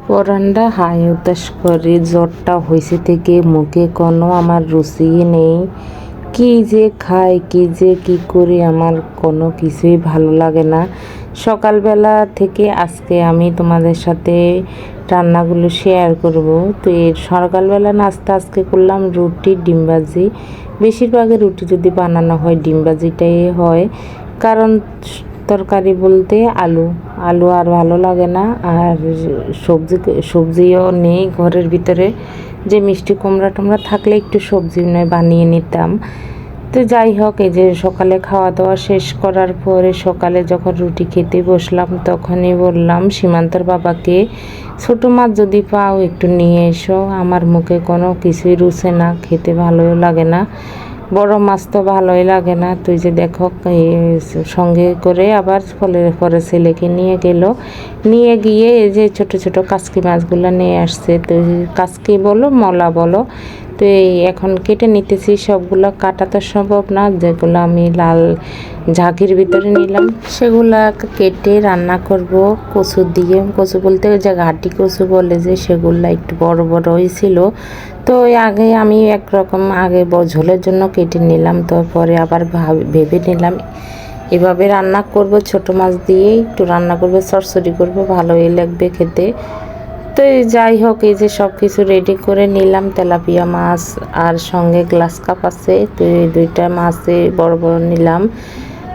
পরানটা high উতাস করে, জ্বরটা হয়েছে থেকে মুখে কোনো আমার রুচি নেই। কি যে খাই কি যে কি করি আমার কোনো কিছুই ভালো লাগে না। সকালবেলা থেকে আজকে আমি তোমাদের সাথে রান্নাগুলো শেয়ার করব। তো এর সকালবেলা নাস্তা আজকে করলাম রুটি ডিম ভাজি। বেশিরভাগই রুটি যদি বানানো হয় ডিম ভাজিটাই হয়, কারণ তরকারি বলতে আলু আলু আর ভালো লাগে না। আর সবজিও নেই ঘরের ভিতরে, যে মিষ্টি কুমড়া টুমড়া থাকলে একটু সবজি নয় বানিয়ে নিতাম। তো যাই হোক, এই যে সকালে খাওয়া দাওয়া শেষ করার পরে সকালে যখন রুটি খেতে বসলাম তখনই বললাম সীমান্তর বাবাকে, ছোটো মাছ যদি পাও একটু নিয়ে এসো, আমার মুখে কোনো কিছুই রুচে না, খেতে ভালোই লাগে না, বড় মাছ তো ভালোই লাগে না। তুই যে দেখো সঙ্গে করে আবার পরে ছেলেকে নিয়ে গিয়ে এই যে ছোট ছোট কাচকি মাছগুলো নিয়ে আসছে। তো কাচকি বলো মলা বলো, তো এই এখন কেটে নিতেছি। সবগুলো কাটা তো সম্ভব না, যেগুলো আমি লাল ঝাঁকির ভিতরে নিলাম সেগুলা কেটে রান্না করব কচু দিয়ে। কচু বলতে ওই যে ঘাটি কচু বলে, যে সেগুলো একটু বড় বড় হয়েছিল। তো আগে আমি একরকম ঝোলের জন্য কেটে নিলাম, তারপরে আবার ভেবে নিলাম এভাবে রান্না করব, ছোট মাছ দিয়ে একটু রান্না করব, চচ্চড়ি করব, ভালোই লাগবে খেতে। তো যাই হোক, এই যে সব কিছু রেডি করে নিলাম। তেলাপিয়া মাছ আর সঙ্গে গ্লাস কাপ আছে, তো এই দুইটা মাছে বড় বড় নিলাম।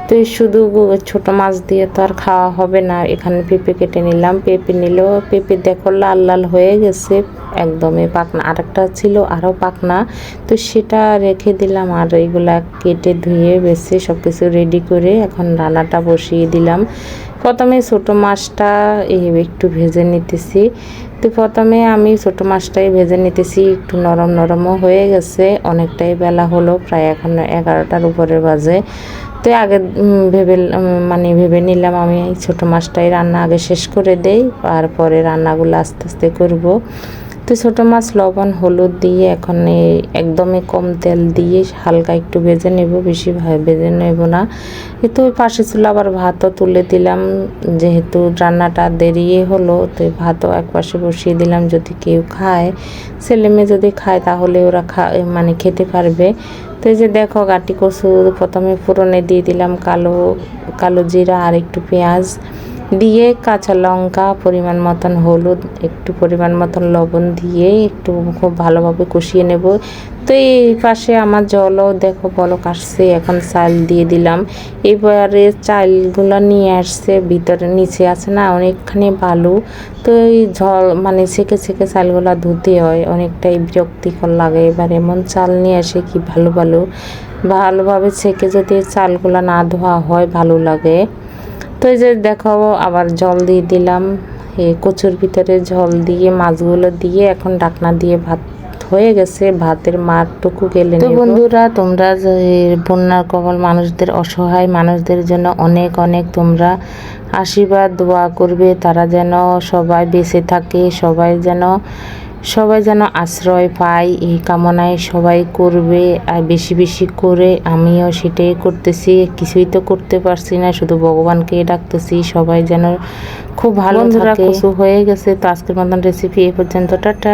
তো শুধু ছোট মাছ দিয়ে তো আর খাওয়া হবে না, এখানে পেঁপে কেটে নিলাম। পেঁপে নিলেও পেঁপে দেখো লাল লাল হয়ে গেছে, একদমই পাকনা। আরেকটা ছিল আরও পাকনা, তো সেটা রেখে দিলাম। আর এইগুলা কেটে ধুয়ে বেছে সব কিছু রেডি করে এখন রান্নাটা বসিয়ে দিলাম। প্রথমে ছোটো মাছটা একটু ভেজে নিতেছি। তো প্রথমে আমি ছোটো মাছটাই ভেজে নিতেছি, একটু নরম নরমও হয়ে গেছে, অনেকটাই বেলা হলো, প্রায় এখন 11টার উপরে বাজে। তো আগে ভেবে নিলাম আমি এই ছোটো মাছটাই রান্না আগে শেষ করে দেই, তারপরে রান্নাগুলো আস্তে আস্তে করব। তো ছোটো মাছ লবণ হলুদ দিয়ে এখন একদমই কম তেল দিয়ে হালকা একটু ভেজে নেব, বেশি ভেজে নেব না। তো ওই পাশে ছিল আবার ভাতও তুলে দিলাম, যেহেতু রান্নাটা দেরি হলো, তো ভাতও এক পাশে বসিয়ে দিলাম। যদি কেউ খায়, ছেলে মেয়ে যদি খায় তাহলে ওরা খেতে পারবে। তো এই যে দেখো গাটি কচু প্রথমে ফোড়নে দিয়ে দিলাম কালো জিরা আর একটু পেঁয়াজ দিয়ে, কাঁচা লঙ্কা, পরিমাণ মতন হলুদ, একটু পরিমাণ মতন লবণ দিয়ে একটু খুব ভালোভাবে কষিয়ে নেব। তো এই পাশে আমার জলও দেখো বলক আসছে, এখন চাল দিয়ে দিলাম। এবারে চালগুলো নিয়ে আসছে, ভিতরে নিচে আছে না অনেকখানি বালু, তো এই ছেঁকে ছেঁকে চালগুলো ধুতে হয়, অনেকটাই বিরক্তিকর লাগে। এবার এমন চাল নিয়ে আসে কি ভালোভাবে ছেঁকে যদি চালগুলো না ধোয়া হয় ভালো লাগে। তো এই যে দেখো আবার জল দিয়ে দিলাম, এই কচুর ভিতরে জল দিয়ে মাছগুলো দিয়ে এখন ঢাকনা দিয়ে ভাত হয়ে গেছে, ভাতের মারটুকু গেলে। তো বন্ধুরা, তোমরা যে বন্যার কবল মানুষদের, অসহায় মানুষদের জন্য অনেক অনেক তোমরা আশীর্বাদ দোয়া করবে, তারা যেন সবাই বেঁচে থাকে, সবাই যেন আশ্রয় পায়, এই কামনায় সবাই করবে। আর বেশি বেশি করে আমিও সেটাই করতেছি, কিছুই তো করতে পারছি না, শুধু ভগবানকে ডাকতেছি সবাই যেন খুব ভালো থাকে। কচু হয়ে গেছে। তো আজকের মতন রেসিপি এই পর্যন্ত, টাটা।